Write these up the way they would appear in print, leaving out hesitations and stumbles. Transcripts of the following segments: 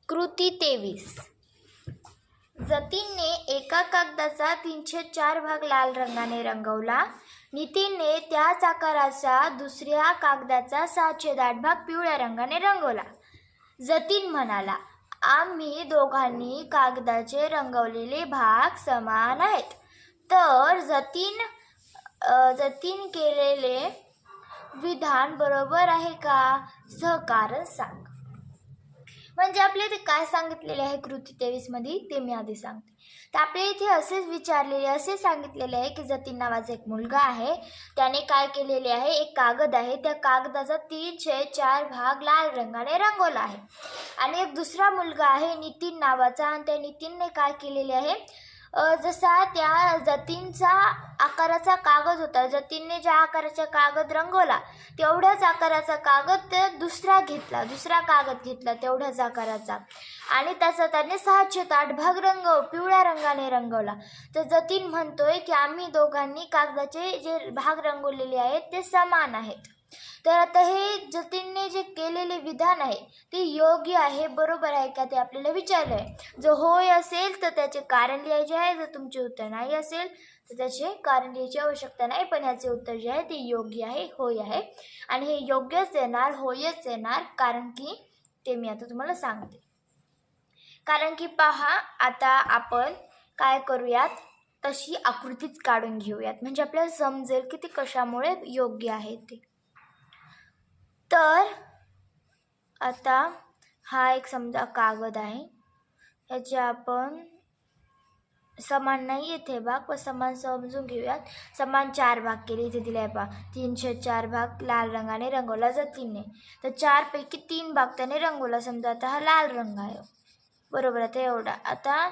कृती 23. जतीनने एका कागदाचा 304 भाग लाल रंगाने रंगवला. नितीनने त्याच आकाराचा दुसऱ्या कागदाचा 6/8 भाग पिवळ्या रंगाने रंगवला. जतीन म्हणाला, आम्ही दोघांनी कागदाचे रंगवलेले भाग समान आहेत. तर जतीन केलेले विधान बरोबर आहे का? सहकारण सांग. म्हणजे आपल्या इथे काय सांगितलेले आहे कृती 23 मध्ये ते मी आधी सांगते. तर आपल्या इथे असे सांगितलेले आहे की जतीन नावाचा एक मुलगा आहे. त्याने काय केलेले आहे, एक कागद आहे, त्या कागदाचा 3/4 भाग लाल रंगाने रंगवला आहे. आणि एक दुसरा मुलगा आहे नितीन नावाचा, आणि त्या नितीनने काय केलेले आहे, जसा त्या जतीनचा आकाराचा कागद होता, जतीनने ज्या आकाराचा कागद रंगवला तेवढ्याच आकाराचा कागद दुसरा कागद घेतला तेवढ्याच आकाराचा, आणि त्याचा त्याने 6/8 भाग पिवळ्या रंगाने रंगवला. तर जतीन म्हणतोय की आम्ही दोघांनी कागदाचे जे भाग रंगवलेले आहेत ते समान आहेत. तर आता हे जतीनने जे केलेले विधान आहे ते योग्य आहे, बरोबर आहे का, ते आपल्याला विचारलं आहे. जर होय असेल तर त्याचे कारण लिहायचे आहे, जर तुमचे उत्तर नाही असेल तर त्याचे कारण लिहायची आवश्यकता नाही, पण याचे उत्तर जे आहे ते योग्य आहे, होय आहे. आणि हे योग्यच येणार, होयच येणार, कारण की ते मी आता तुम्हाला सांगते. कारण की पहा, आता आपण काय करूयात, तशी आकृतीच काढून घेऊयात, म्हणजे आपल्याला समजेल की ते कशामुळे योग्य आहे ते. तर आता हा एक समजा कागद आहे, याचे आपण समान नाही येथे भाग, पण समान समजून घेऊयात. समान 4 भाग केले, इथे दिले आहे पहा, 3/4 भाग लाल रंगाने रंगवला जतीनने. तर 4 पैकी 3 भाग त्याने रंगवला. समजा आता हा लाल रंग आहे, बरोबर आहे, एवढा. आता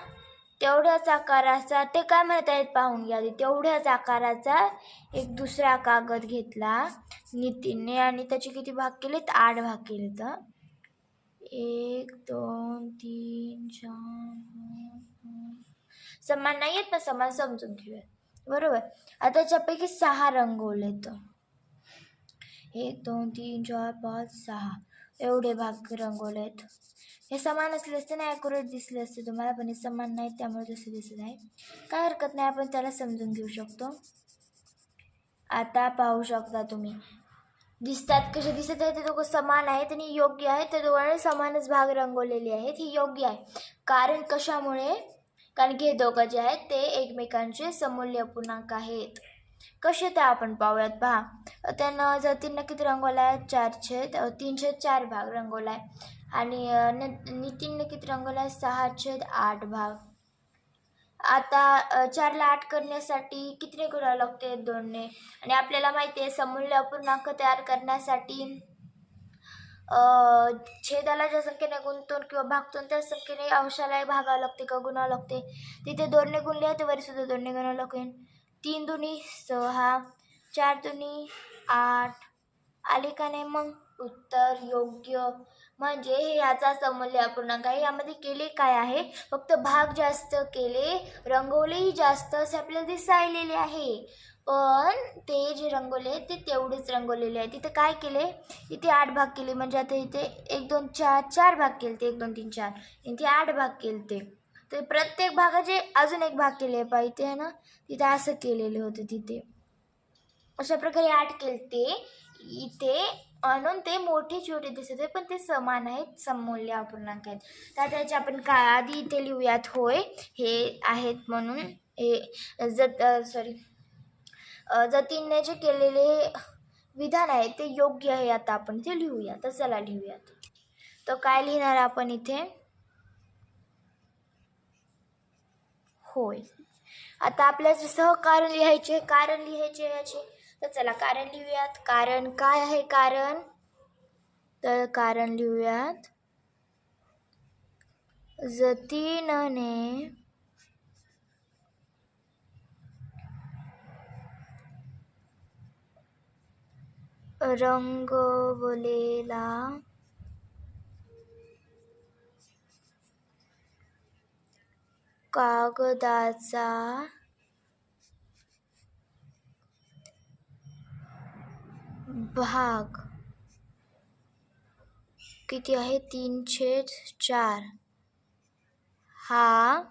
तेवढ्याच आकाराचा, ते काय म्हणत आहेत पाहून घ्या, तेवढ्याच आकाराचा एक दुसरा कागद घेतला नितीनने, आणि त्याचे किती भाग केलेत, 8 भाग केले. तर 1 2 3 4 समान नाही आहेत ना, समान समजून घेऊया, बरोबर. आता त्याच्यापैकी 6 रंगवलेत, 1 2 3 4 5 6 एवढे भाग रंगवलेत. हे समान असले असते ना, ॲक्युरेट दिसले असते तुम्हाला, पण हे समान नाहीत त्यामुळे तसे दिसत आहे. काय हरकत नाही, आपण त्याला समजून घेऊ शकतो. आता पाहू शकता तुम्ही, दिसतात कसे दिसत आहे, ते दोघं समान आहेत आणि योग्य आहे. त्या दोघांनी समानच भाग रंगवलेले आहेत, ही योग्य आहे. कारण कशामुळे, कारण की हे दोघं जे आहेत ते एकमेकांचे समूल्य अपूर्णांक आहेत. कसे ते आपण पाहूयात. पहा, त्यानं जतीननं किती रंगवला आहे, 3/4 भाग रंगवला आहे, आणि नितीनने किती रंगवला आहे, 6/8 भाग. आता 4ला 8 करण्यासाठी कितीने गुणावं लागते, 2ने. आणि आपल्याला माहिती आहे समूल्य अपूर्णांक तयार करण्यासाठी छेदाला ज्या संख्येने गुणतो किंवा भागतो त्या संख्येने अंशाला भागावं लागते का गुणावं लागते. तिथे 2ने गुणले आहे तर वरी सुद्धा 2ने गुणावं लागेल. 3 दुनी 6, 4 दुनी 8. आले का नाही मग उत्तर योग्य. म्हणजे हे याचा समूल्य अपूर्णांक आहे. यामध्ये केले काय आहे, फक्त भाग जास्त केले, रंगवलेही जास्त असे आपल्याला दिसायलेले आहे, पण ते जे रंगवले ते तेवढेच रंगवलेले आहे. तिथे काय केले, इथे 8 भाग केले, म्हणजे आता इथे 1 2 4 भाग केले ते, 1 2 3 4, इथे 8 भाग केले ते. तर प्रत्येक भागाचे अजून एक भाग केले पाहिजे इथे आहे ना, तिथे असं केलेले होते. तिथे अशा प्रकारे 8 केले ते इथे, म्हणून ते मोठे छोटे दिसत आहे, पण ते समान आहेत, सममूल्य अपूर्णांक आहेत. तर त्याचे आपण काय आधी इथे लिहूयात, होय हे आहेत म्हणून. हे जतीनने जे केलेले विधान आहे ते योग्य आहे, आता आपण इथे लिहूया. तर चला लिहूयात. तर काय लिहिणार आपण इथे, होय. आता आपल्याला सहकारण लिहायचे, कारण लिहायचे याचे. तर चला कारण लिहूयात. कारण काय आहे, कारण, तर कारण लिहूयात, जतीनने रंगवलेला कागदाचा भाग किती आहे, 3/4. हा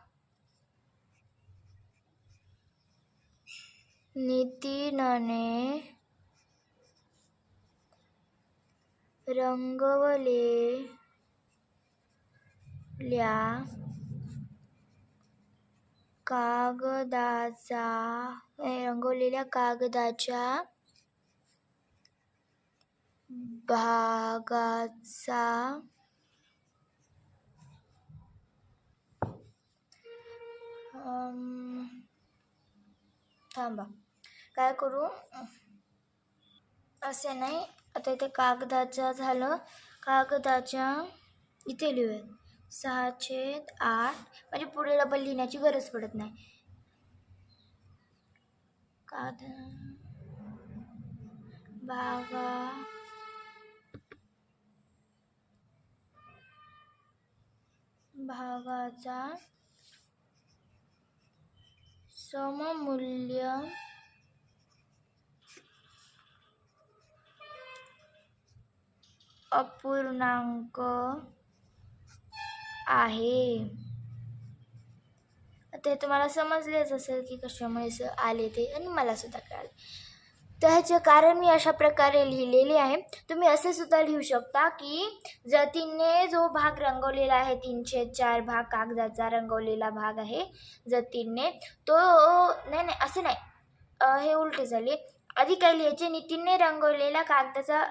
नितीनने रंगवलेल्या कागदाच्या भागाचा थांबा काय करू असे नाही. आता इथे कागदाच्या झालं, कागदाच्या इथे लिहूया 6/8 म्हणजे पुढे डबल लिहिण्याची गरज पडत नाही. भागाचा सममूल्य अपूर्णांक आहे. ते तुम्हाला समजलेच असेल की कशामुळे आले ते, आणि मला सुद्धा कळाले. तर ह्याचे कारण मी अशा प्रकारे लिहिलेले आहे. तुम्ही असे सुद्धा लिहू शकता की जतीनने जो भाग रंगवलेला आहे 3/4 भाग कागदाचा रंगवलेला भाग आहे जतीनने, तो नाही असे नाही, हे उलटे झाले. आधी काय लिहायचे, नितीनने रंगवलेला कागदाचा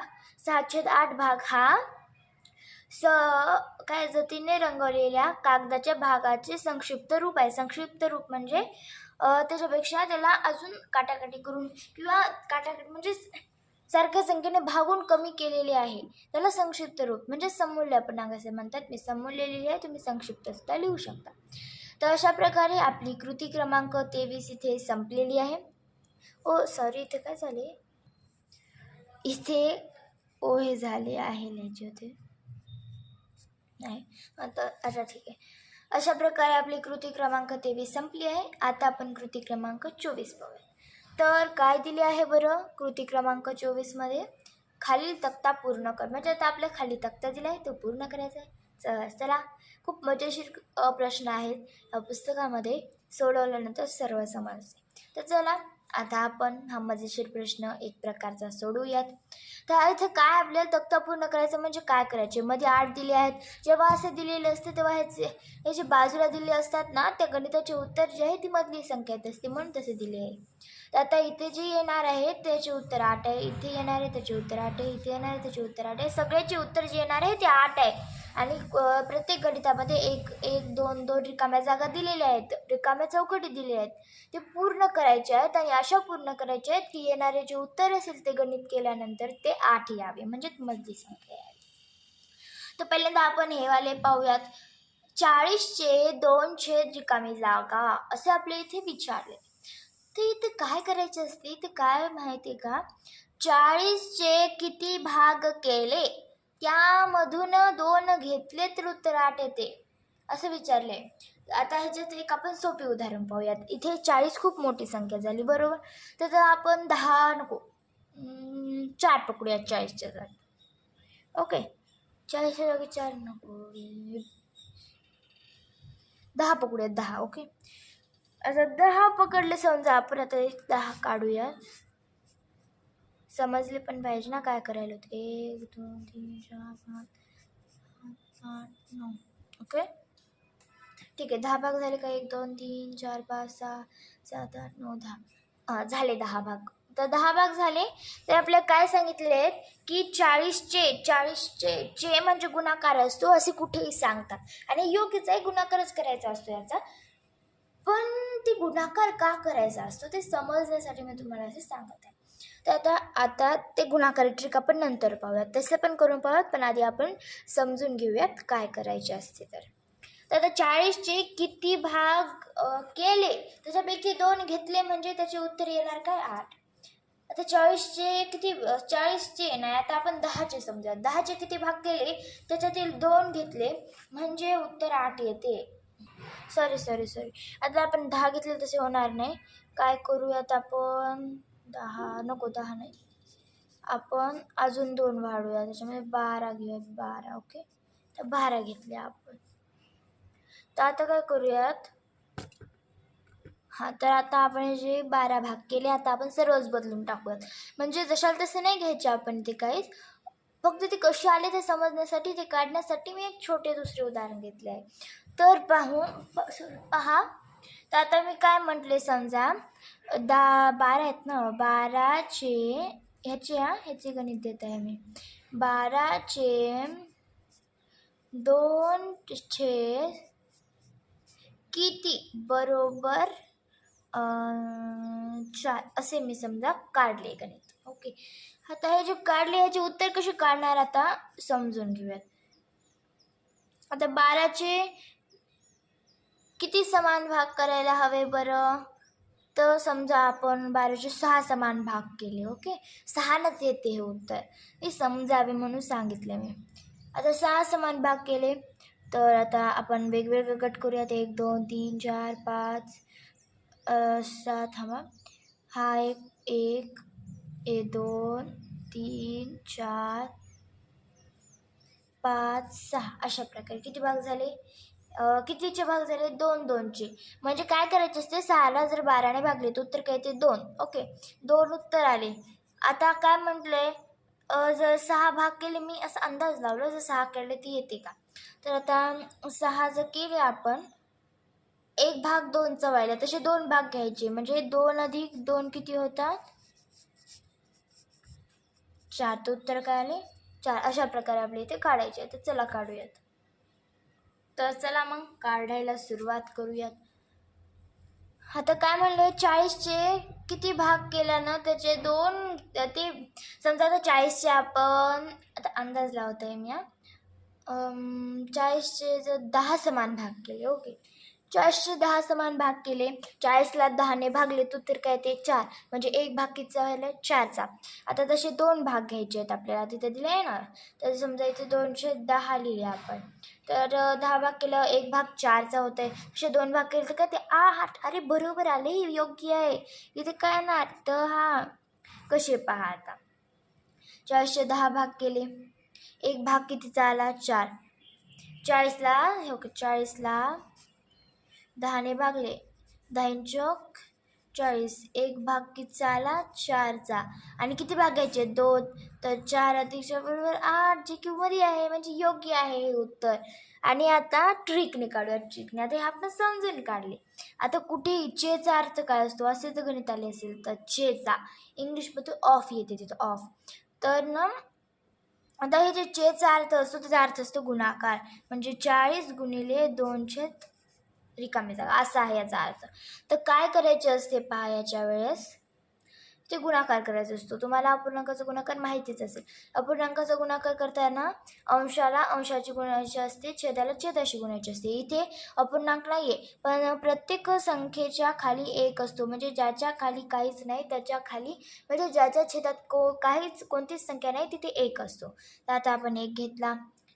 6/8 भाग हा काय जतीनने रंगवलेल्या कागदाच्या भागाचे संक्षिप्त रूप आहे. संक्षिप्त रूप म्हणजे त्याच्यापेक्षा त्याला अजून काटाकाटी करून किंवा काटाकाटी म्हणजे सारख्या संख्येने भागून कमी केलेले आहे, त्याला संक्षिप्त रूप म्हणजे सममूल्य अपूर्णांक असे म्हणतात. मी सममूल्य लिहिले आहे, तुम्ही संक्षिप्त सुद्धा लिहू शकता. तर अशा प्रकारे आपली कृती क्रमांक 23 इथे संपलेली आहे. सॉरी, इथे काय झाले, इथे हे झाले आहे लिहायचे होते नाही आता. अच्छा ठीक आहे. अशा प्रकारे आपली कृती क्रमांक 23 संपली आहे. आता आपण कृती क्रमांक 24 पाहूया. तर काय दिले आहे बरं कृती क्रमांक 24मध्ये, खालील तक्ता पूर्ण कर. म्हणजे आता आपल्या खाली तक्ता दिला आहे तो पूर्ण करायचा आहे. चला, खूप मजेशीर प्रश्न आहेत या पुस्तकामध्ये, सोडवल्यानंतर सर्व समजते. तर चला आता आपण हा मजेशीर प्रश्न एक प्रकारचा सोडवूयात. तर इथे काय आपल्याला तक्ता पूर्ण करायचं म्हणजे काय करायचे, मध्ये 8 दिले आहेत. जेव्हा असे दिलेले असते तेव्हा हे जे बाजूला दिले असतात ना, त्या गणिताचे उत्तर जे आहे ती मधली संख्या येत असते, म्हणून तसे दिले आहे. तर आता इथे जे येणार आहे त्याचे उत्तर 8 आहे, इथे येणार आहे त्याचे उत्तर 8 आहे, इथे येणार आहे त्याचे उत्तर 8 आहे. सगळ्याचे उत्तर जे येणार आहे ते 8 आहे. आणि प्रत्येक गणितामध्ये 1 1 2 2 रिकाम्या जागा दिलेल्या आहेत, रिकाम्या चौकटी दिलेल्या आहेत, ते पूर्ण करायचे आहेत. आणि अशा पूर्ण करायचे आहेत की येणारे जे उत्तर असेल ते गणित केल्यानंतर ते 8 यावे, म्हणजे मधली संख्या यावी. तर पहिल्यांदा आपण हे वाले पाहूयात. 40चे 2 छेद रिकामी जागा असे आपल्या इथे विचारले. तर इथे काय करायचे असते ते काय माहिती का, 40चे किती भाग केले त्यामधून 2 घेतले तर उत्तर 8 येते असं विचारले. आता ह्याच्यात एक आपण सोपे उदाहरण पाहूयात. इथे 40 खूप मोठी संख्या झाली बरोबर, तर आपण 10 नको 4 पकडूयात 40च्या जागी. ओके, 40च्या जागी 4 नको 10 पकडूयात 10. ओके, आता 10 पकडले समजा आपण. आता 10 काढूया, समजले पण पाहिजे ना काय करायला होतं. 1 2 3 4 5 6 7 8 9. ओके ठीक आहे, 10 भाग झाले का, 1 2 3 4 5 6 7 8 9 10. झाले 10 भाग. तर 10 भाग झाले. तर आपल्याला काय सांगितले आहेत की 40चे म्हणजे गुणाकार असतो असे कुठेही सांगतात, आणि योग्यच आहे, गुणाकारच करायचा असतो याचा. पण ती गुणाकार का करायचा असतो ते समजण्यासाठी मी तुम्हाला असे सांगत आहे. तर आता ते गुणाकार ट्रिक आपण नंतर पाहूयात, तसं पण करून पाहूयात, पण आधी आपण समजून घेऊयात काय करायचे असते. तर आता 40चे किती भाग केले त्याच्यापैकी 2 घेतले म्हणजे त्याचे उत्तर येणार काय 8. आता 40चे नाही, आता आपण 10चे समजा, 10चे किती भाग केले त्याच्यातील 2 घेतले म्हणजे उत्तर 8 येते. सॉरी आता आपण 10 घेतले तसे होणार नाही. काय करूयात आपण, 10 नको, 10 नाही, आपण अजून 2 वाढूया, त्याच्यामध्ये 12 घेऊयात 12. ओके, तर 12 घेतले आपण. तर आता काय करूयात, तर आता आपण हे जे 12 भाग केले, आता आपण सर्वच बदलून टाकूयात. म्हणजे जशाल तसे नाही घ्यायचे आपण ते काहीच, फक्त ते कसे आले ते समजण्यासाठी, ते काढण्यासाठी मी एक छोटे दुसरे उदाहरण घेतले आहे. तर पहा. तर आता मी काय म्हटले, समजा 12 आहेत ना, 12चे ह्याचे गणित देत आहे मी. 12चे 2 किती बरोबर 4 असे मी समजा काढले गणित. ओके. आता हे जे काढले ह्याचे उत्तर कसे काढणार आता समजून घेऊयात. आता 12चे किती समान भाग करायला हवे बरं, तर समजा आपण 12चे 6 समान भाग केले. ओके. 6नच येते हे उत्तर, हे समजावे म्हणून सांगितले मी. आता 6 समान भाग केले, तर आता आपण वेगवेगळे गट करूयात. 1 2 3 4 5 6. थांबा, हा एक, हे 2 3 4 5 6 अशा प्रकारे किती भाग झाले, कितीचे भाग झाले, 2 2चे. म्हणजे काय करायचे असते, 6ला जर 12ने भागले तर उत्तर काय येते 2. ओके. 2 उत्तर आले. आता काय म्हटलंय, जर 6 भाग केले, मी असा अंदाज लावला जर 6 केले ती येते का. तर आता 6 जर केले आपण, 1 भाग 2चा व्हायला तसे 2 भाग घ्यायचे, म्हणजे 2 अधिक 2 किती होतात, 4. तर उत्तर काय आले, 4. अशा प्रकारे आपल्या इथे काढायचे. तर चला काढूयात. तर चला मग काढायला सुरुवात करूयात. आता काय म्हणलं, 40चे किती भाग केल्यानं त्याचे 2, ते समजा आता 40चे आपण आता अंदाज लावत आहे मी. 40चे जर 10 समान भाग केले. ओके. 40चे 10 समान भाग केले, 40ला 10ने भागले तर उत्तर काय ते 4. म्हणजे 1 भाग कितीचा व्हायला, 4चा. आता तसे 2 भाग घ्यायचे आहेत आपल्याला, तिथे दिले आहे ना. तर समजा इथे 210 लिहिले आपण, तर 10 भाग केलं, 1 भाग 4चा होत आहे. तसे 2 भाग केले तर काय ते 8. अरे बरोबर आले, योग्य आहे. इथे काय ना, तर हा कसे पहा आता, 40चे 10 भाग केले, 1 भाग कितीचा आला, 4. 40ला 10ने भागले, 10 चौक 40, 1 भाग कितीचा आला, 4चा. आणि किती भाग घ्यायचे, 2. तर 4 अधिक 4 बरोबर 8, जी की वरी आहे, म्हणजे योग्य आहे हे उत्तर. आणि आता ट्रिकने काढूया. ट्रिकने आता हे आपण समजून काढले. आता कुठे चेचा अर्थ काय असतो, असे जर गणित आले असेल तर चेचा इंग्लिशमध्ये ऑफ येते, तिथं ऑफ. तर ना आता हे जे चेचा अर्थ असतो त्याचा अर्थ असतो गुणाकार, म्हणजे 40 गुणिले 2 रिकामी जागा असा आहे याचा अर्थ. तर काय करायचे असते पहा, याच्या वेळेस ते गुणाकार करायचा असतो. तुम्हाला अपूर्णांकाचा गुणाकार माहितीच असेल. अपूर्णांकाचा गुणाकार करताना अंशाला अंशाची गुणायची असते, छेदाला छेदाशी गुणायची असते. इथे अपूर्णांक नाहीये, पण प्रत्येक संख्येच्या खाली 1 असतो, म्हणजे ज्याच्या खाली काहीच नाही त्याच्या खाली, म्हणजे ज्याच्या छेदात कोणतीच संख्या नाही तिथे 1 असतो. तर आता आपण 1 घेतला,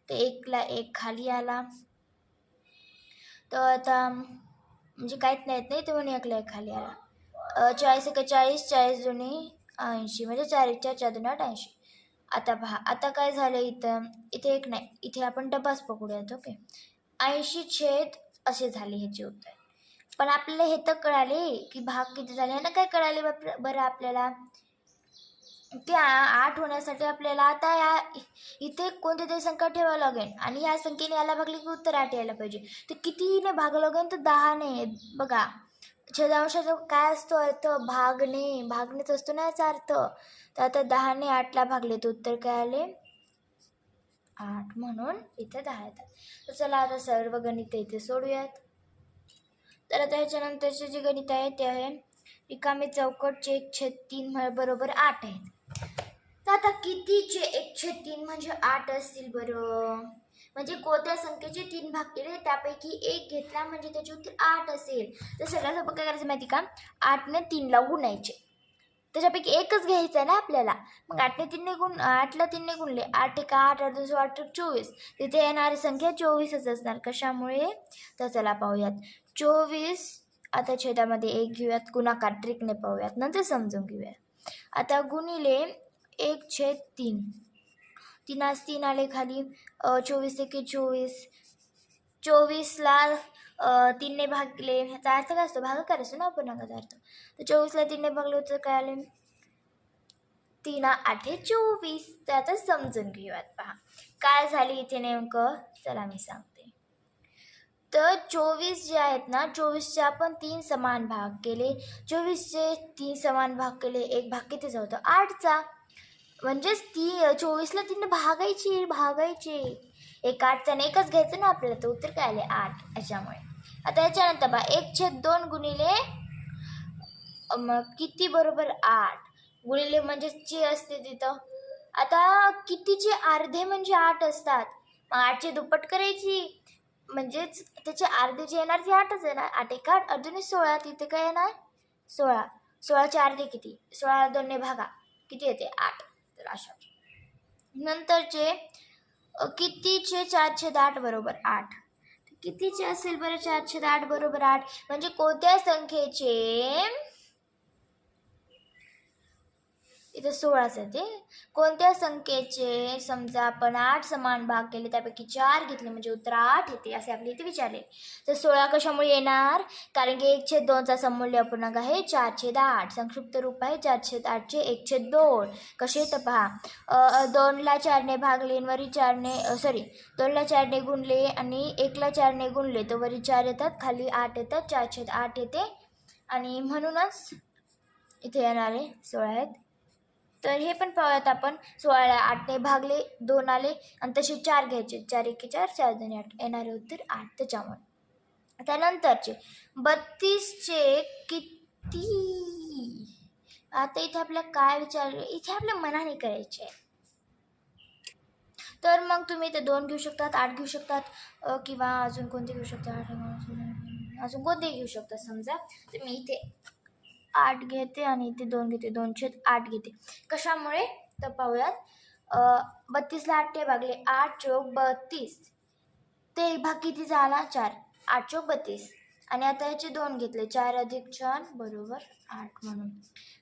तर 1ला 1 खाली आला, तर आता म्हणजे काहीच नाही ते म्हणून 1ला 1 खाली आला. 40 एके 40, 40 दुणे 80, म्हणजे 4 1 4 2 8 80. आता पहा, आता काय झालं, इथे 1 नाही, इथे आपण डबाच पकडूयात. ओके. 80 असे झाले ह्याचे उत्तर. पण आपल्याला हे तर कळाले की भाग किती झाले, ना काय कळाले बरं आपल्याला, ते 8 होण्यासाठी आपल्याला आता इथे कोणतीतरी संख्या ठेवावं लागेल, आणि या संख्येने याला भागले की उत्तर 8 यायला पाहिजे. तर कितीने भागलं लागेल, तर 10ने. बघा, छेदांशाचा काय असतो अर्थ, भागणेच असतो ना याचा अर्थ. तर आता 10ने 8ला भागले तर उत्तर काय आले, 8, म्हणून इथे 10 येतात. तर चला आता सर्व गणित इथे सोडूयात. तर आता ह्याच्यानंतरचे जे गणित आहे ते आहे रिकामी चौकटचे 1/3 बरोबर 8 आहेत. तर आता कितीचे 1/3 म्हणजे 8 असतील बरं, म्हणजे कोणत्या संख्येचे 3 भाग केले त्यापैकी 1 घेतला म्हणजे त्याचे उत्तर 8 असेल. तर सगळ्यात सोपं काय करायचं माहिती का, 8ने 3ला गुणायचे, त्याच्यापैकी एकच घ्यायचं आहे ना आपल्याला. मग 8ला 3ने गुणले, 8 1 8, 8 2 8 24, तिथे येणारी संख्या 24च असणार. कशामुळे, तर चला पाहूयात. 24 आता छेदामध्ये 1 घेऊयात, गुणाकार ट्रिकने पाहूयात, नंतर समजून घेऊयात. आता गुणिले 1/3, 3 आले खाली, 24 एके 24, 24ला 3ने भागले, ह्याचा अर्थ काय असतो, भागाकार असतो ना अपूर्णांकाचा अर्थ. तर 24ला 3ने भागले तर काय आले, 3 8 24. तर आता समजून घेऊयात. पहा काय झाले इथे नेमकं, चला मी सांगते. तर 24 जे आहेत ना, 24चे आपण 3 समान भाग केले. 24चे 3 समान भाग केले, एक भाग कितीचा होता, 8चा. म्हणजेच 24ला 3ने भागायचे. एक 8चा आणि एकच घ्यायचं ना आपल्याला, तर उत्तर काय आले 8. याच्यामुळे आता याच्यानंतर बघा 1/2 गुणिले मग किती बरोबर 8 गुणिले म्हणजे जे असते तिथं. आता कितीचे अर्धे म्हणजे 8 असतात. मग 8ची दुप्पट करायची, म्हणजेच त्याचे अर्धे जे येणार ते 8च येणार. 8 1 8 अजून 16, तिथे काय येणार 16. 16चे अर्धे किती, 16 2ने भागा, किती येते 8. तर अशा नंतरचे कितीचे 4/8 बरोबर 8. कितीचे असेल बरं 4/8 बरोबर 8, म्हणजे कोणत्या संख्येचे, इथे 16च आहे ते, कोणत्या संख्येचे समजा आपण 8 समान भाग केले, त्यापैकी 4 घेतले म्हणजे उत्तर 8 येते, असे आपले इथे विचारले. तर 16 कशामुळे येणार, कारण की 1/2चा सममूल्य अपूर्णांक आहे 4/8. संक्षिप्त रूप आहे 4/8चे 1/2. कसे तर पहा, 2ला 4ने भागले, वरी 2ला 4ने गुणले आणि 1ला 4ने गुणले, तर वरी 4 येतात, खाली 8 येतात, 4/8 येते. आणि म्हणूनच इथे येणारे 16 आहेत. तर हे पण पाहूयात आपण. 16ला 8ने भागले, 2 आले आणि तसे 4 घ्यायचे, 4 1 4, 4 2 8, येणारे उत्तर 8. त्याच्यामुळे त्यानंतरचे 32चे किती, आता इथे आपल्याला काय विचारले, इथे आपल्या मनाने करायचे आहे. तर मग तुम्ही इथे 2 घेऊ शकतात, 8 घेऊ शकतात, किंवा अजून कोणते घेऊ शकतात, अजून कोणते घेऊ शकतात. समजा तर मी इथे 8 घेते आणि इथे 2 घेते, 2/8 घेते. कशामुळे तर पाहूयात. 32ला 8ने भागले, 8 चौक 32, ते एक भाग किती झाला 4, 8 चौक 32. आणि आता याचे 2 घेतले, 4 अधिक 4 बरोबर 8 म्हणून.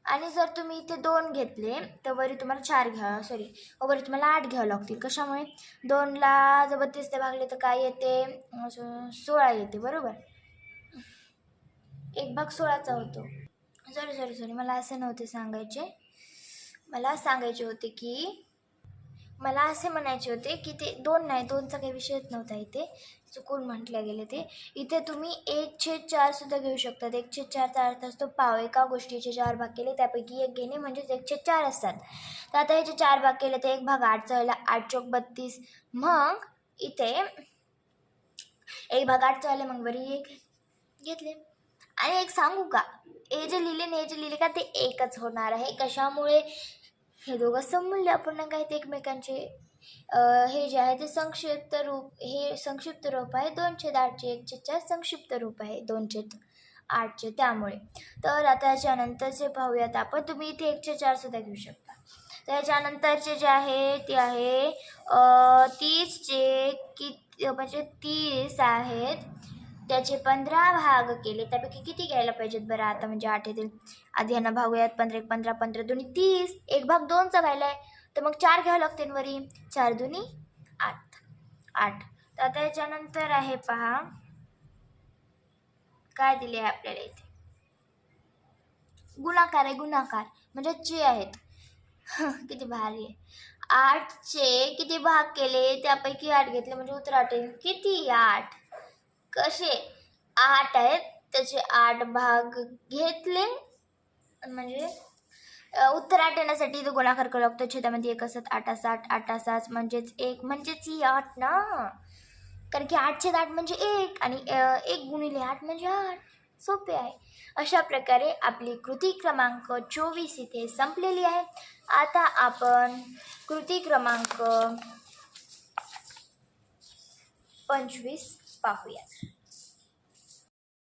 आणि जर तुम्ही इथे 2 घेतले तर वरी तुम्हाला 4 घ्यावं, वरी तुम्हाला 8 घ्यावं लागतील. कशामुळे, 2ला जर 32ने भागले तर काय येते, 16 येते बरोबर. एक भाग 16चा होतो. सॉरी मला असे नव्हते सांगायचे. मला सांगायचे होते की, मला असे म्हणायचे होते की ते 2 नाही, 2चा काही विषयच नव्हता, इथे चुकून म्हटलं गेले ते. इथे तुम्ही 1/4 सुद्धा घेऊ शकतात. 1/4चा अर्थ असतो पाव. एका गोष्टीचे 4 भाग केले त्यापैकी एक घेणे म्हणजेच 1/4 असतात. तर आता ह्याचे 4 भाग केले तर एक भाग 8चा व्हायला, 8 चौक 32. मग इथे एक भाग 8चा व्हायला, मग बरी एक घेतले. आणि एक सांगू का, हे जे लिहिले का ते एकच होणार आहे. कशामुळे, हे दोघं सममूल्य अपूर्णांक आहेत एकमेकांचे. हे जे आहे ते संक्षिप्त रूप आहे 2/8चे, 1/4 संक्षिप्त रूप आहे 2/8चे, त्यामुळे. तर आता याच्यानंतरचे पाहूयात आपण. तुम्ही इथे 1/4 सुद्धा घेऊ शकता. तर याच्यानंतरचे जे आहे ते आहे 30चे किती, म्हणजे 30 आहेत, त्याचे 15 भाग केले, त्यापैकी किती घ्यायला पाहिजेत बरं आता, म्हणजे 8 येतील. आधी यांना भागूयात, 15 1 15, 15 2 30, एक भाग 2चा व्हायला आहे, तर मग 4 घ्यावं लागतील वरी, 4 2 8. तर आता याच्यानंतर आहे पहा काय दिले आहे आपल्याला इथे, गुणाकार आहे. गुणाकार म्हणजे जे आहेत किती भारी आहे. 8चे किती भाग केले, त्यापैकी 8 घेतले म्हणजे उत्तर 8 येईल. किती 8, कसे 8 आहेत, त्याचे 8 भाग घेतले म्हणजे उत्तर 8 येण्यासाठी इथं गुणाकार करावा लागतो. छेदामध्ये 1 असतात, 8 असतात, 8 असतात म्हणजेच 1, म्हणजेच ही 8 ना, कारण की 8/8 म्हणजे 1 आणि 1 गुणिले 8 म्हणजे 8. सोपे आहे. अशा प्रकारे आपली कृती क्रमांक 24 इथे संपलेली आहे. आता आपण कृती क्रमांक 25 पाहूया.